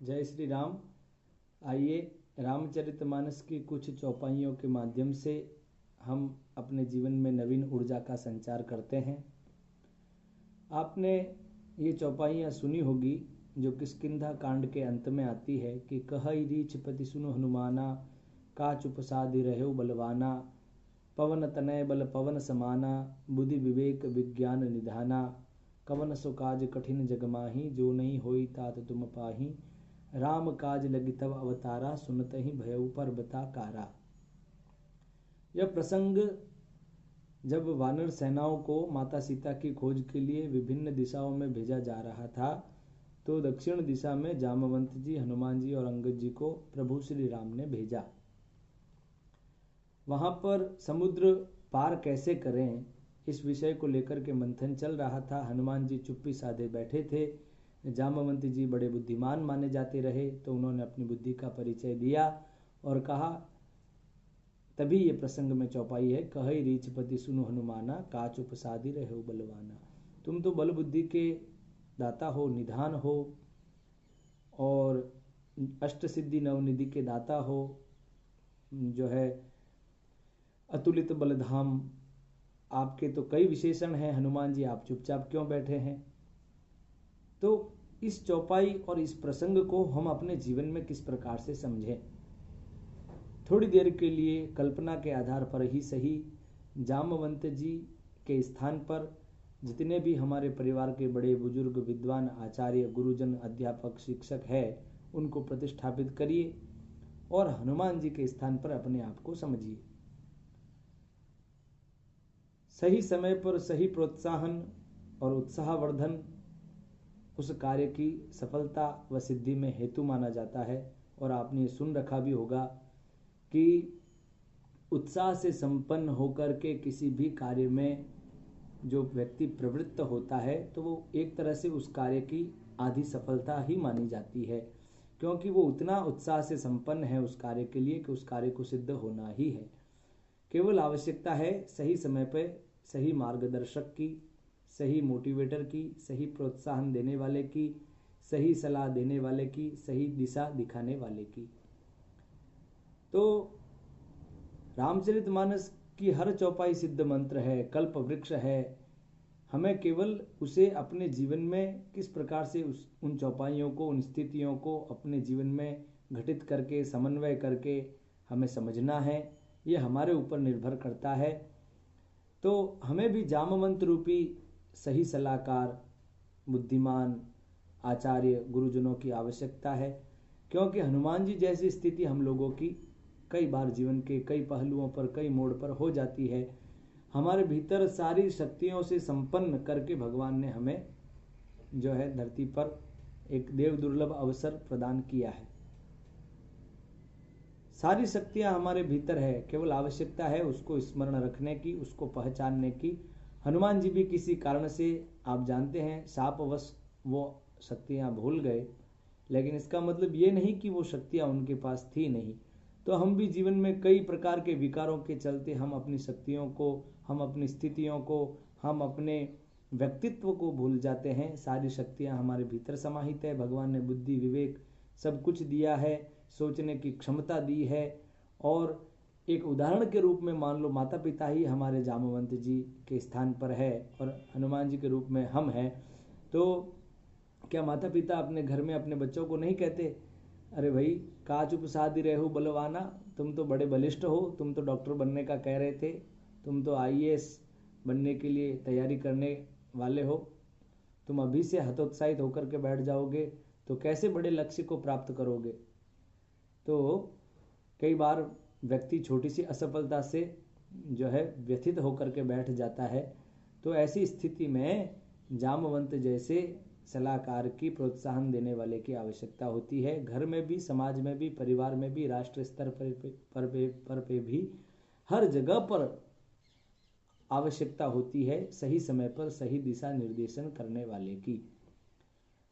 जय श्री राम। आइए रामचरितमानस की कुछ चौपाइयों के माध्यम से हम अपने जीवन में नवीन ऊर्जा का संचार करते हैं। आपने ये चौपाइयाँ सुनी होगी जो किष्किंधा कांड के अंत में आती है कि कहई रीछ पति सुनु हनुमाना, का चुप साधि रहे बलवाना, पवन तनय बल पवन समाना, बुद्धि विवेक विज्ञान निधाना, कवन सो काज कठिन जगमाही, जो नहीं होई तात तुम पाही, राम काज लगी तब अवतारा, सुनत ही भयउ पर्वता कारा। यह प्रसंग जब वानर सेनाओं को माता सीता की खोज के लिए विभिन्न दिशाओं में भेजा जा रहा था, तो दक्षिण दिशा में जामवंत जी, हनुमान जी और अंगद जी को प्रभु श्री राम ने भेजा। वहां पर समुद्र पार कैसे करें, इस विषय को लेकर के मंथन चल रहा था। हनुमान जी चुप्पी साधे बैठे थे। जामवंत जी बड़े बुद्धिमान माने जाते रहे, तो उन्होंने अपनी बुद्धि का परिचय दिया और कहा, तभी ये प्रसंग में चौपाई है, कहई रीछपति सुनु हनुमाना, का चुप साधि रहे बलवाना। तुम तो बल बुद्धि के दाता हो, निधान हो और अष्ट सिद्धि नवनिधि के दाता हो, जो है अतुलित बलधाम, आपके तो कई विशेषण हैं। हनुमान जी आप चुपचाप क्यों बैठे हैं? तो इस चौपाई और इस प्रसंग को हम अपने जीवन में किस प्रकार से समझें? थोड़ी देर के लिए कल्पना के आधार पर ही सही, जामवंत जी के स्थान पर जितने भी हमारे परिवार के बड़े बुजुर्ग, विद्वान, आचार्य, गुरुजन, अध्यापक, शिक्षक है, उनको प्रतिष्ठापित करिए और हनुमान जी के स्थान पर अपने आप को समझिए। सही समय पर सही प्रोत्साहन और उत्साहवर्धन उस कार्य की सफलता व सिद्धि में हेतु माना जाता है। और आपने सुन रखा भी होगा कि उत्साह से संपन्न होकर के किसी भी कार्य में जो व्यक्ति प्रवृत्त होता है, तो वो एक तरह से उस कार्य की आधी सफलता ही मानी जाती है, क्योंकि वो उतना उत्साह से संपन्न है उस कार्य के लिए कि उस कार्य को सिद्ध होना ही है। केवल आवश्यकता है सही समय पर सही मार्गदर्शक की, सही मोटिवेटर की, सही प्रोत्साहन देने वाले की, सही सलाह देने वाले की, सही दिशा दिखाने वाले की। तो रामचरितमानस की हर चौपाई सिद्ध मंत्र है, कल्प वृक्ष है। हमें केवल उसे अपने जीवन में किस प्रकार से उन चौपाइयों को, उन स्थितियों को अपने जीवन में घटित करके, समन्वय करके हमें समझना है, ये हमारे ऊपर निर्भर करता है। तो हमें भी जामवंत रूपी सही सलाहकार, बुद्धिमान, आचार्य, गुरुजनों की आवश्यकता है, क्योंकि हनुमान जी जैसी स्थिति हम लोगों की कई बार जीवन के कई पहलुओं पर, कई मोड़ पर हो जाती है। हमारे भीतर सारी शक्तियों से संपन्न करके भगवान ने हमें जो है धरती पर एक देव दुर्लभ अवसर प्रदान किया है। सारी शक्तियां हमारे भीतर है, केवल आवश्यकता है उसको स्मरण रखने की, उसको पहचानने की। हनुमान जी भी किसी कारण से, आप जानते हैं, शापवश वो शक्तियां भूल गए, लेकिन इसका मतलब ये नहीं कि वो शक्तियां उनके पास थी नहीं। तो हम भी जीवन में कई प्रकार के विकारों के चलते हम अपनी शक्तियों को, हम अपनी स्थितियों को, हम अपने व्यक्तित्व को भूल जाते हैं। सारी शक्तियां हमारे भीतर समाहित है। भगवान ने बुद्धि, विवेक सब कुछ दिया है, सोचने की क्षमता दी है। और एक उदाहरण के रूप में मान लो माता पिता ही हमारे जामवंत जी के स्थान पर है और हनुमान जी के रूप में हम हैं, तो क्या माता पिता अपने घर में अपने बच्चों को नहीं कहते, अरे भाई का चुप साधि रहो बलवाना, तुम तो बड़े बलिष्ठ हो, तुम तो डॉक्टर बनने का कह रहे थे, तुम तो आईएएस बनने के लिए तैयारी करने वाले हो, तुम अभी से हतोत्साहित होकर के बैठ जाओगे तो कैसे बड़े लक्ष्य को प्राप्त करोगे? तो कई बार व्यक्ति छोटी सी असफलता से जो है व्यथित होकर के बैठ जाता है। तो ऐसी स्थिति में जामवंत जैसे सलाहकार की, प्रोत्साहन देने वाले की आवश्यकता होती है। घर में भी, समाज में भी, परिवार में भी, राष्ट्र स्तर पर भी, हर जगह पर आवश्यकता होती है सही समय पर सही दिशा निर्देशन करने वाले की।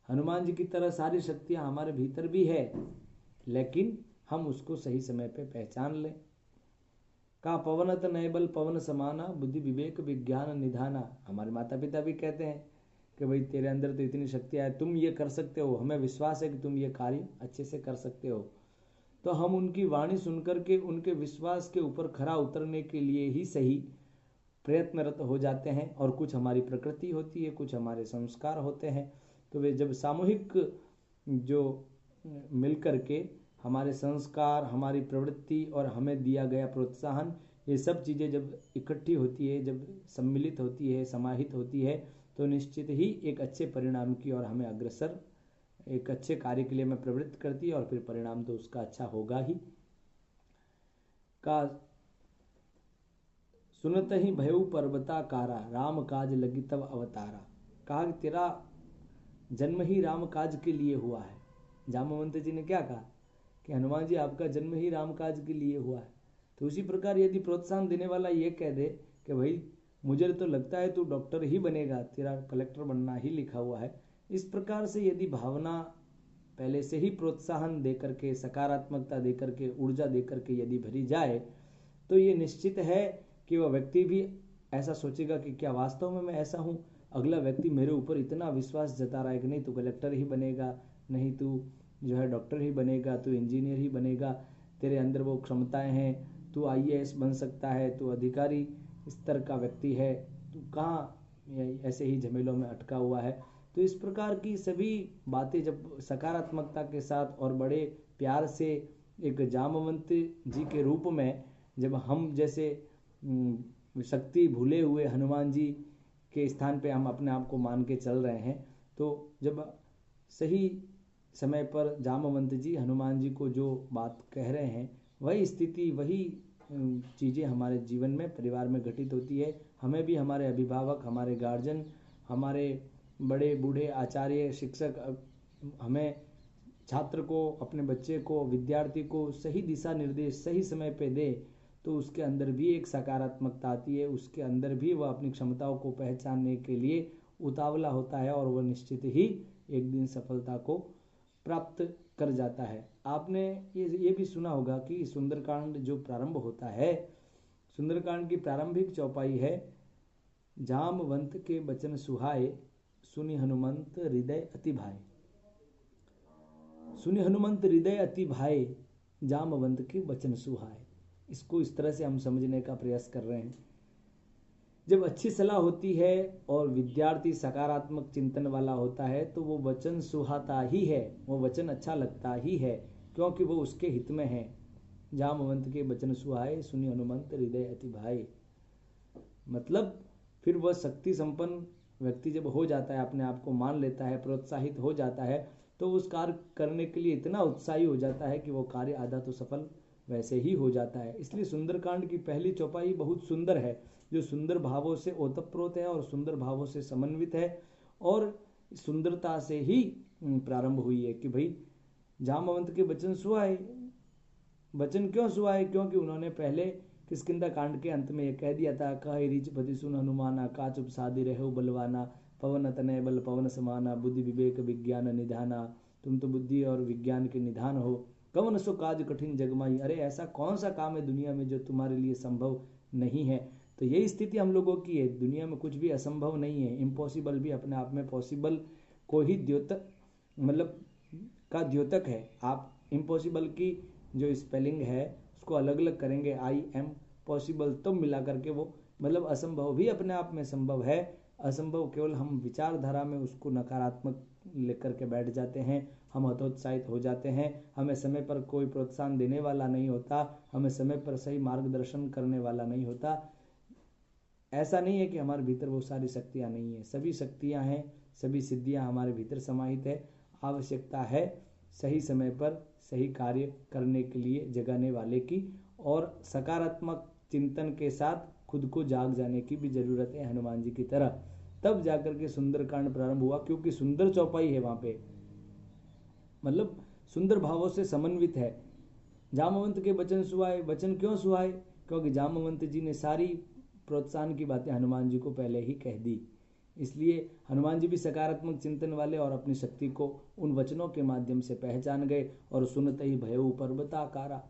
हनुमान जी की तरह सारी शक्तियां हमारे भीतर भी है, लेकिन हम उसको सही समय पर पहचान लें। का पवनत नैबल पवन समाना, बुद्धि विवेक विज्ञान निधाना। हमारे माता पिता भी कहते हैं कि भाई तेरे अंदर तो इतनी शक्तियाँ है, तुम ये कर सकते हो, हमें विश्वास है कि तुम ये कार्य अच्छे से कर सकते हो। तो हम उनकी वाणी सुनकर के उनके विश्वास के ऊपर खरा उतरने के लिए ही सही प्रयत्नरत हो जाते हैं। और कुछ हमारी प्रकृति होती है, कुछ हमारे संस्कार होते हैं। तो वे जब सामूहिक जो मिलकर के हमारे संस्कार, हमारी प्रवृत्ति और हमें दिया गया प्रोत्साहन, ये सब चीज़ें जब इकट्ठी होती है, जब सम्मिलित होती है, समाहित होती है, तो निश्चित ही एक अच्छे परिणाम की ओर हमें अग्रसर, एक अच्छे कार्य के लिए हमें प्रवृत्त करती है और फिर परिणाम तो उसका अच्छा होगा ही। का सुनत ही भयउ पर्वताकारा, राम काज लगी तब अवतारा। कहा कि तेरा जन्म ही राम काज के लिए हुआ है। जामवंत जी ने क्या कहा कि हनुमान जी आपका जन्म ही राम काज के लिए हुआ है। तो उसी प्रकार यदि प्रोत्साहन देने वाला ये कह दे कि भाई मुझे तो लगता है तू डॉक्टर ही बनेगा, तेरा कलेक्टर बनना ही लिखा हुआ है, इस प्रकार से यदि भावना पहले से ही प्रोत्साहन देकर के, सकारात्मकता देकर के, ऊर्जा देकर के यदि भरी जाए, तो ये निश्चित है कि वह व्यक्ति भी ऐसा सोचेगा कि क्या वास्तव में मैं ऐसा हूँ। अगला व्यक्ति मेरे ऊपर इतना विश्वास जता रहा है कि नहीं तू कलेक्टर ही बनेगा, नहीं तू जो है डॉक्टर ही बनेगा, तू इंजीनियर ही बनेगा, तेरे अंदर वो क्षमताएं हैं, तू IAS बन सकता है, तू अधिकारी स्तर का व्यक्ति है, तू कहाँ ऐसे ही झमेलों में अटका हुआ है। तो इस प्रकार की सभी बातें जब सकारात्मकता के साथ और बड़े प्यार से एक जामवंत जी के रूप में जब हम जैसे शक्ति भूले हुए हनुमान जी के स्थान पे हम अपने आप को मान के चल रहे हैं, तो जब सही समय पर जामवंत जी हनुमान जी को जो बात कह रहे हैं, वही स्थिति, वही चीज़ें हमारे जीवन में, परिवार में घटित होती है। हमें भी हमारे अभिभावक, हमारे गार्जियन, हमारे बड़े बूढ़े आचार्य, शिक्षक हमें, छात्र को, अपने बच्चे को, विद्यार्थी को सही दिशा निर्देश सही समय पे दे, तो उसके अंदर भी एक सकारात्मकता आती है, उसके अंदर भी वह अपनी क्षमताओं को पहचानने के लिए उतावला होता है और वह निश्चित ही एक दिन सफलता को प्राप्त कर जाता है। आपने ये भी सुना होगा कि सुंदरकांड जो प्रारंभ होता है, सुंदरकांड की प्रारंभिक चौपाई है, जामवंत के बचन सुहाए, सुनि हनुमंत हृदय अति भाए। सुनि हनुमंत हृदय अति भाए, जामवंत के बचन सुहाए। इसको इस तरह से हम समझने का प्रयास कर रहे हैं। जब अच्छी सलाह होती है और विद्यार्थी सकारात्मक चिंतन वाला होता है, तो वो वचन सुहाता ही है, वो वचन अच्छा लगता ही है, क्योंकि वो उसके हित में है। जामवंत के वचन सुहाए, सुनि हनुमंत हृदय अति भाए। मतलब फिर वह शक्ति संपन्न व्यक्ति जब हो जाता है, अपने आप को मान लेता है, प्रोत्साहित हो जाता है, तो उस कार्य करने के लिए इतना उत्साही हो जाता है कि वो कार्य आधा तो सफल वैसे ही हो जाता है। इसलिए सुंदरकांड की पहली चौपाई बहुत सुंदर है, जो सुंदर भावों से ओतप्रोत है और सुंदर भावों से समन्वित है, और सुंदरता से ही प्रारंभ हुई है कि भाई जामवंत के वचन सुहाए। वचन क्यों सुहाए? क्योंकि उन्होंने पहले किष्किंधा कांड के अंत में यह कह दिया था, कह रीच पति सुन हनुमाना, का चुप साधि रहो बलवाना, पवन तनय बल पवन समाना, बुद्धि विवेक विज्ञान निधाना। तुम तो बुद्धि और विज्ञान के निधान हो, कवन सो काज कठिन जगमाई। अरे ऐसा कौन सा काम है दुनिया में जो तुम्हारे लिए संभव नहीं है। तो यही स्थिति हम लोगों की है, दुनिया में कुछ भी असंभव नहीं है। इम्पॉसिबल भी अपने आप में पॉसिबल को ही द्योतक, मतलब का द्योतक है। आप इम्पॉसिबल की जो स्पेलिंग है उसको अलग अलग करेंगे, IM पॉसिबल, तो मिला करके वो मतलब असंभव भी अपने आप में संभव है। असंभव केवल हम विचारधारा में उसको नकारात्मक लेकर के बैठ जाते हैं, हम हतोत्साहित हो जाते हैं, हमें समय पर कोई प्रोत्साहन देने वाला नहीं होता, हमें समय पर सही मार्गदर्शन करने वाला नहीं होता। ऐसा नहीं है कि हमारे भीतर वो सारी शक्तियाँ नहीं है, सभी शक्तियाँ हैं, सभी सिद्धियाँ हमारे भीतर समाहित है। आवश्यकता है सही समय पर सही कार्य करने के लिए जगाने वाले की, और सकारात्मक चिंतन के साथ खुद को जाग जाने की भी जरूरत है हनुमान जी की तरह। तब जाकर के सुंदरकांड प्रारंभ हुआ, क्योंकि सुंदर चौपाई है वहाँ पे, मतलब सुंदर भावों से समन्वित है। जामवंत के वचन सुहाए, वचन क्यों सुहाए? क्योंकि जामवंत जी ने सारी प्रोत्साहन की बातें हनुमान जी को पहले ही कह दी। इसलिए हनुमान जी भी सकारात्मक चिंतन वाले और अपनी शक्ति को उन वचनों के माध्यम से पहचान गए, और सुनते ही भयउ पर्वताकारा,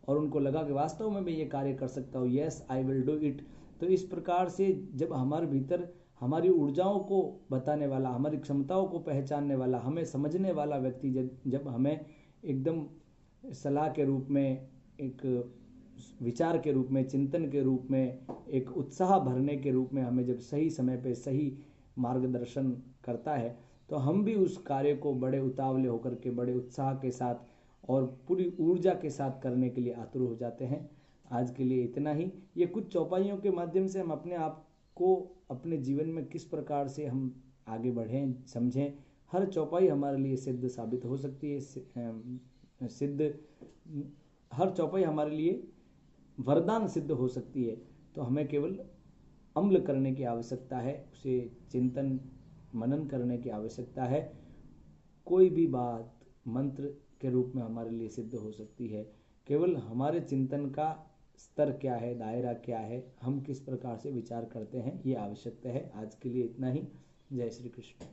और उनको लगा कि वास्तव में मैं ये कार्य कर सकता हूँ, yes I will do it. तो इस प्रकार से जब हमारे भीतर हमारी ऊर्जाओं को बताने वाला, हमारी क्षमताओं को पहचानने वाला, हमें समझने वाला व्यक्ति जब हमें एकदम सलाह के रूप में, एक विचार के रूप में, चिंतन के रूप में, एक उत्साह भरने के रूप में हमें जब सही समय पे सही मार्गदर्शन करता है, तो हम भी उस कार्य को बड़े उतावले होकर के, बड़े उत्साह के साथ और पूरी ऊर्जा के साथ करने के लिए आतुर हो जाते हैं। आज के लिए इतना ही। ये कुछ चौपाइयों के माध्यम से हम अपने आप को अपने जीवन में किस प्रकार से हम आगे बढ़ें, समझें। हर चौपाई हमारे लिए सिद्ध साबित हो सकती है, हर चौपाई हमारे लिए वरदान सिद्ध हो सकती है। तो हमें केवल अमल करने की आवश्यकता है, उसे चिंतन मनन करने की आवश्यकता है। कोई भी बात मंत्र के रूप में हमारे लिए सिद्ध हो सकती है। केवल हमारे चिंतन का स्तर क्या है, दायरा क्या है, हम किस प्रकार से विचार करते हैं, ये आवश्यकता है। आज के लिए इतना ही। जय श्री कृष्ण।